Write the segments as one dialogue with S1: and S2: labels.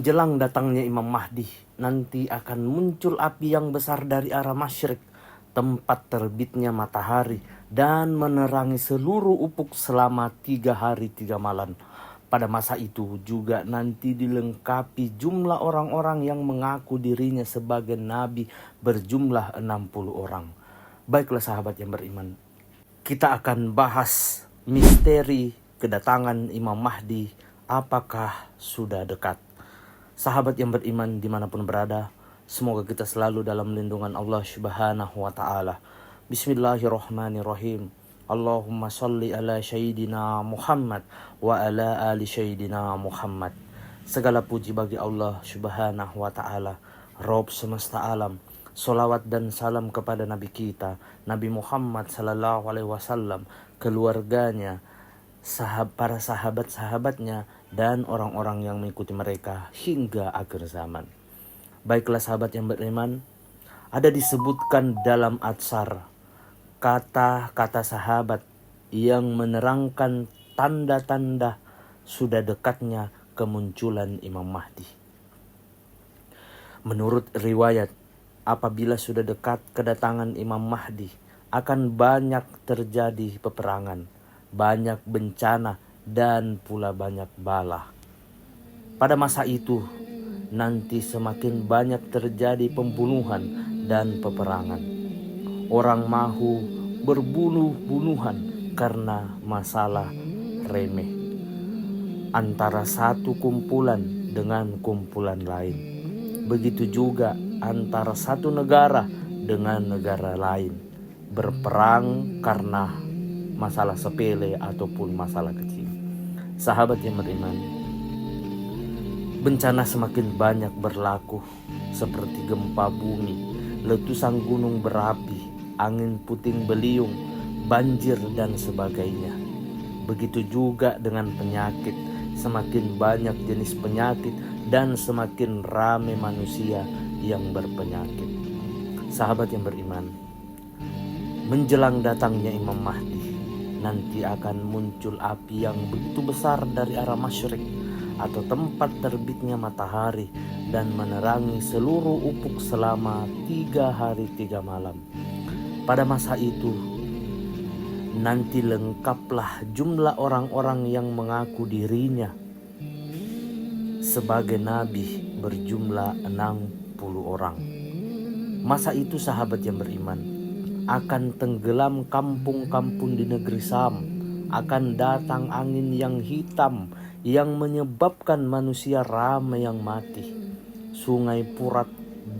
S1: Menjelang datangnya Imam Mahdi, nanti akan muncul api yang besar dari arah masyrik, tempat terbitnya matahari, dan menerangi seluruh ufuk selama 3 hari 3 malam. Pada masa itu juga nanti dilengkapi jumlah orang-orang yang mengaku dirinya sebagai nabi berjumlah 60 orang. Baiklah sahabat yang beriman, kita akan bahas misteri kedatangan Imam Mahdi. Apakah sudah dekat? Sahabat yang beriman dimanapun berada, semoga kita selalu dalam lindungan Allah Subhanahu wa ta'ala. Bismillahirrahmanirrahim. Allahumma salli ala Sayyidina Muhammad wa ala ali Sayyidina Muhammad. Segala puji bagi Allah Subhanahu wa ta'ala, Rabb semesta alam. Salawat dan salam kepada Nabi kita, Nabi Muhammad sallallahu alaihi wasallam, keluarganya, para sahabat-sahabatnya, dan orang-orang yang mengikuti mereka hingga akhir zaman. Baiklah sahabat yang beriman, ada disebutkan dalam Atsar kata-kata sahabat yang menerangkan tanda-tanda sudah dekatnya kemunculan Imam Mahdi. Menurut riwayat, apabila sudah dekat kedatangan Imam Mahdi, akan banyak terjadi peperangan, banyak bencana, dan pula banyak bala. Pada masa itu nanti semakin banyak terjadi pembunuhan dan peperangan. Orang mahu berbunuh-bunuhan karena masalah remeh antara satu kumpulan dengan kumpulan lain. Begitu juga antara satu negara dengan negara lain, berperang karena masalah sepele ataupun masalah kecil. Sahabat yang beriman, bencana semakin banyak berlaku, seperti gempa bumi, letusan gunung berapi, angin puting beliung, banjir, dan sebagainya. Begitu juga dengan penyakit, semakin banyak jenis penyakit dan semakin ramai manusia yang berpenyakit. Sahabat yang beriman, menjelang datangnya Imam Mahdi, nanti akan muncul api yang begitu besar dari arah masyrik atau tempat terbitnya matahari dan menerangi seluruh ufuk selama 3 hari 3 malam. Pada masa itu nanti lengkaplah jumlah orang-orang yang mengaku dirinya sebagai nabi berjumlah 60 orang. Masa itu sahabat yang beriman, akan tenggelam kampung-kampung di negeri Sam, akan datang angin yang hitam yang menyebabkan manusia ramai yang mati. Sungai Furat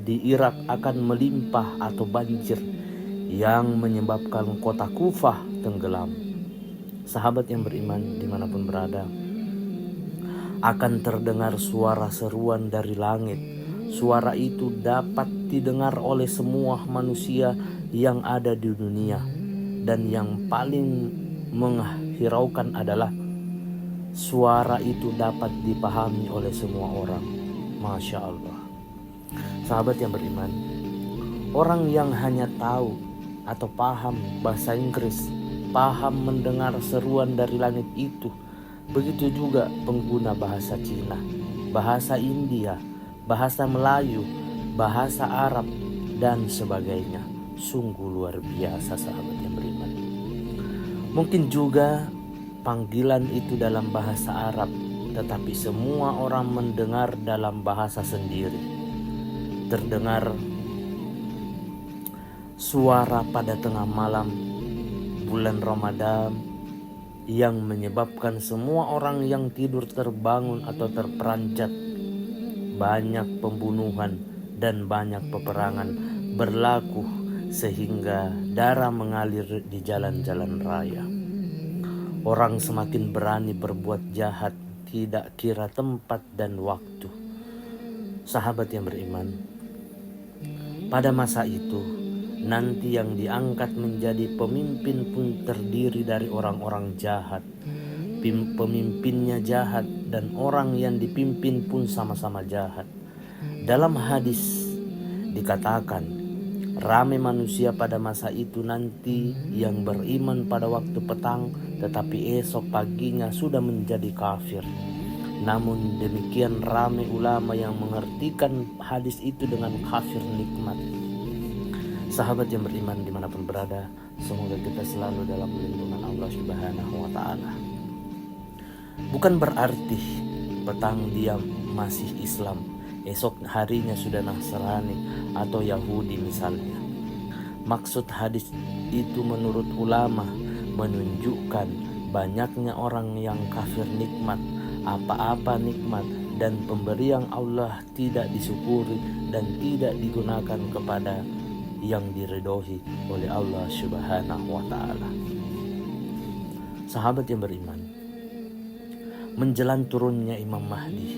S1: di Irak akan melimpah atau banjir yang menyebabkan kota Kufah tenggelam. Sahabat yang beriman dimanapun berada, akan terdengar suara seruan dari langit. Suara itu dapat didengar oleh semua manusia yang ada di dunia, dan yang paling menghiraukan adalah suara itu dapat dipahami oleh semua orang. Masya Allah. Sahabat yang beriman, orang yang hanya tahu atau paham bahasa Inggris, paham mendengar seruan dari langit itu. Begitu juga pengguna bahasa Cina, bahasa India, bahasa Melayu, bahasa Arab, dan sebagainya. Sungguh luar biasa sahabat yang beriman. Mungkin juga panggilan itu dalam bahasa Arab, tetapi semua orang mendengar dalam bahasa sendiri. Terdengar suara pada tengah malam bulan Ramadan yang menyebabkan semua orang yang tidur terbangun atau terperanjat. Banyak pembunuhan dan banyak peperangan berlaku sehingga darah mengalir di jalan-jalan raya. Orang semakin berani berbuat jahat, tidak kira tempat dan waktu. Sahabat yang beriman, pada masa itu nanti yang diangkat menjadi pemimpin pun terdiri dari orang-orang jahat. Pemimpinnya jahat dan orang yang dipimpin pun sama-sama jahat. Dalam hadis dikatakan, ramai manusia pada masa itu nanti yang beriman pada waktu petang, tetapi esok paginya sudah menjadi kafir. Namun demikian ramai ulama yang mengartikan hadis itu dengan kafir nikmat. Sahabat yang beriman dimanapun berada, semoga kita selalu dalam lindungan Allah Subhanahu wa Ta'ala. Bukan berarti petang dia masih Islam, esok harinya sudah Nasrani atau Yahudi misalnya. Maksud hadis itu menurut ulama menunjukkan banyaknya orang yang kafir nikmat, apa-apa nikmat dan pemberian Allah tidak disyukuri dan tidak digunakan kepada yang diridhoi oleh Allah Subhanahu wa Ta'ala. Sahabat yang beriman, menjelang turunnya Imam Mahdi,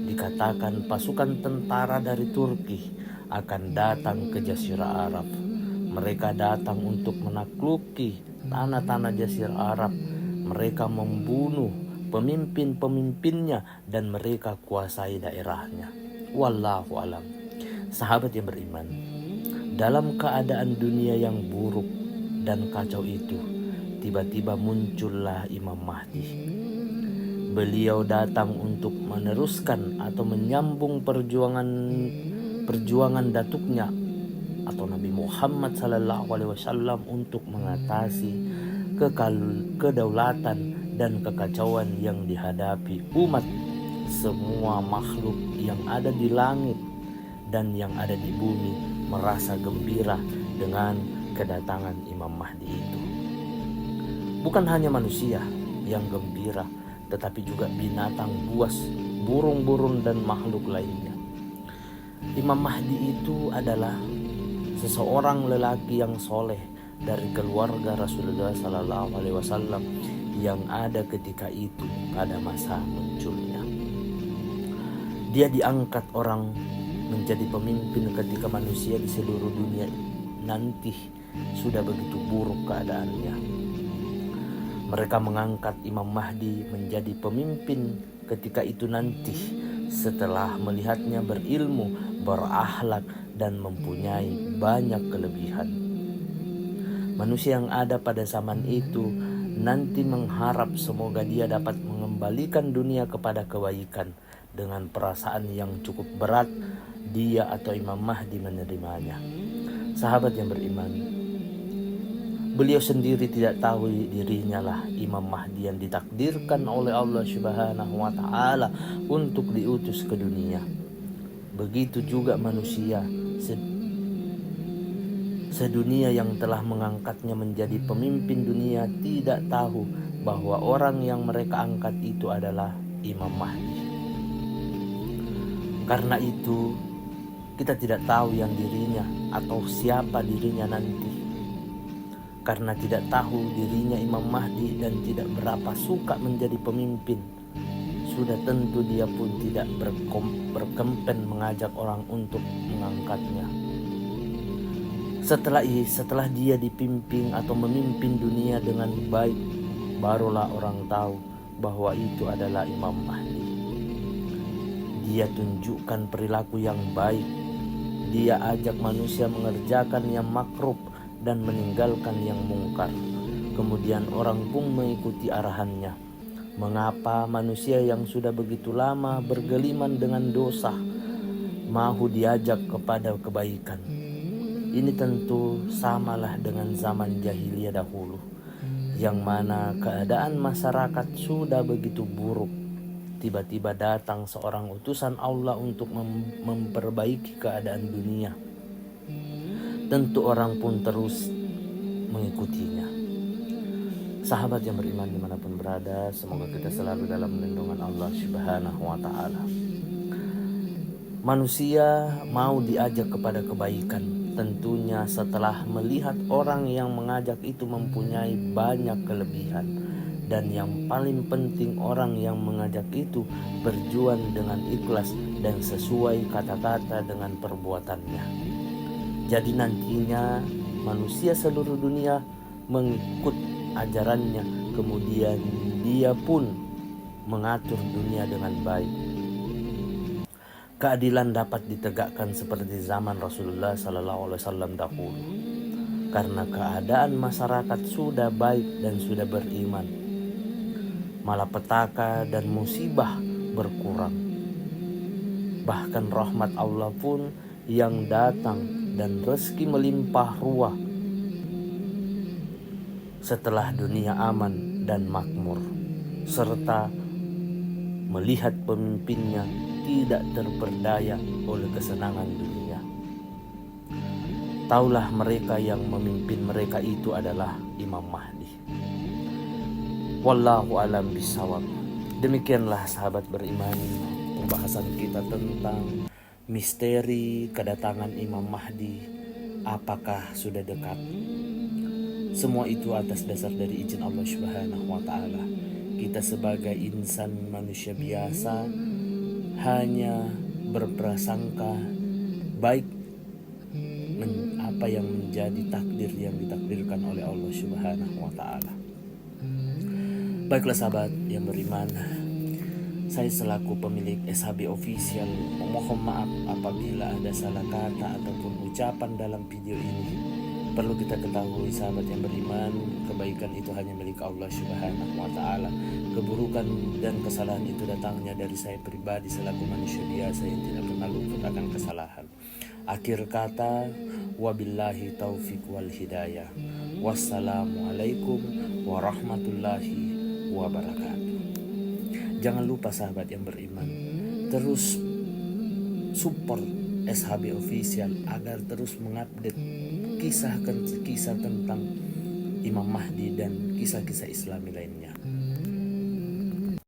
S1: dikatakan pasukan tentara dari Turki akan datang ke Jazirah Arab. Mereka datang untuk menakluki tanah-tanah Jazirah Arab. Mereka membunuh pemimpin-pemimpinnya dan mereka kuasai daerahnya. Wallahu alam. Sahabat yang beriman, dalam keadaan dunia yang buruk dan kacau itu, tiba-tiba muncullah Imam Mahdi. Beliau datang untuk meneruskan atau menyambung perjuangan datuknya atau Nabi Muhammad SAW untuk mengatasi kedaulatan dan kekacauan yang dihadapi umat. Semua makhluk yang ada di langit dan yang ada di bumi merasa gembira dengan kedatangan Imam Mahdi itu. Bukan hanya manusia yang gembira, tetapi juga binatang buas, burung-burung dan makhluk lainnya. Imam Mahdi itu adalah seseorang lelaki yang soleh dari keluarga Rasulullah SAW yang ada ketika itu pada masa munculnya. Dia diangkat orang menjadi pemimpin ketika manusia di seluruh dunia nanti sudah begitu buruk keadaannya. Mereka mengangkat Imam Mahdi menjadi pemimpin ketika itu nanti setelah melihatnya berilmu, berakhlak dan mempunyai banyak kelebihan. Manusia yang ada pada zaman itu nanti mengharap semoga dia dapat mengembalikan dunia kepada kebaikan. Dengan perasaan yang cukup berat, dia atau Imam Mahdi menerimanya. Sahabat yang beriman, beliau sendiri tidak tahu dirinya lah Imam Mahdi yang ditakdirkan oleh Allah Subhanahu wa Ta'ala untuk diutus ke dunia. Begitu juga manusia sedunia yang telah mengangkatnya menjadi pemimpin dunia tidak tahu bahwa orang yang mereka angkat itu adalah Imam Mahdi. Karena itu kita tidak tahu yang dirinya atau siapa dirinya nanti. Karena tidak tahu dirinya Imam Mahdi dan tidak berapa suka menjadi pemimpin, sudah tentu dia pun tidak berkempen mengajak orang untuk mengangkatnya. Setelah dia dipimpin atau memimpin dunia dengan baik, barulah orang tahu bahwa itu adalah Imam Mahdi. Dia tunjukkan perilaku yang baik. Dia ajak manusia mengerjakan yang makruf dan meninggalkan yang mungkar. Kemudian orang pun mengikuti arahannya. Mengapa manusia yang sudah begitu lama bergeliman dengan dosa mau diajak kepada kebaikan? Ini tentu samalah dengan zaman jahiliyah dahulu, yang mana keadaan masyarakat sudah begitu buruk. Tiba-tiba datang seorang utusan Allah untuk memperbaiki keadaan dunia. Tentu orang pun terus mengikutinya. Sahabat yang beriman dimanapun berada, semoga kita selalu dalam lindungan Allah Subhanahu wa Ta'ala. Manusia mau diajak kepada kebaikan, tentunya setelah melihat orang yang mengajak itu mempunyai banyak kelebihan. Dan yang paling penting, orang yang mengajak itu berjuang dengan ikhlas dan sesuai kata-kata dengan perbuatannya. Jadi nantinya manusia seluruh dunia mengikut ajarannya, kemudian dia pun mengatur dunia dengan baik. Keadilan dapat ditegakkan seperti zaman Rasulullah SAW dahulu, karena keadaan masyarakat sudah baik dan sudah beriman. Malapetaka dan musibah berkurang. Bahkan rahmat Allah pun yang datang dan rezeki melimpah ruah setelah dunia aman dan makmur, serta melihat pemimpinnya tidak terperdaya oleh kesenangan dunia. Taulah mereka yang memimpin mereka itu adalah Imam Mahdi. Wallahu alam bisawab. Demikianlah sahabat beriman, pembahasan kita tentang misteri kedatangan Imam Mahdi. Apakah sudah dekat? Semua itu atas dasar dari izin Allah Subhanahu wa Ta'ala. Kita sebagai insan manusia biasa hanya berprasangka baik apa yang menjadi takdir yang ditakdirkan oleh Allah Subhanahu wa Ta'ala. Baiklah sahabat yang beriman, saya selaku pemilik SHB Official memohon maaf apabila ada salah kata ataupun ucapan dalam video ini. Perlu kita ketahui sahabat yang beriman, kebaikan itu hanya milik Allah Subhanahu wa Ta'ala. Keburukan dan kesalahan itu datangnya dari saya pribadi selaku manusia biasa yang tidak pernah luput akan kesalahan. Akhir kata, wabillahi taufiq wal hidayah. Wassalamualaikum warahmatullahi wabarakatuh. Jangan lupa sahabat yang beriman, terus support SHB Official agar terus mengupdate kisah tentang Imam Mahdi dan kisah-kisah Islami lainnya.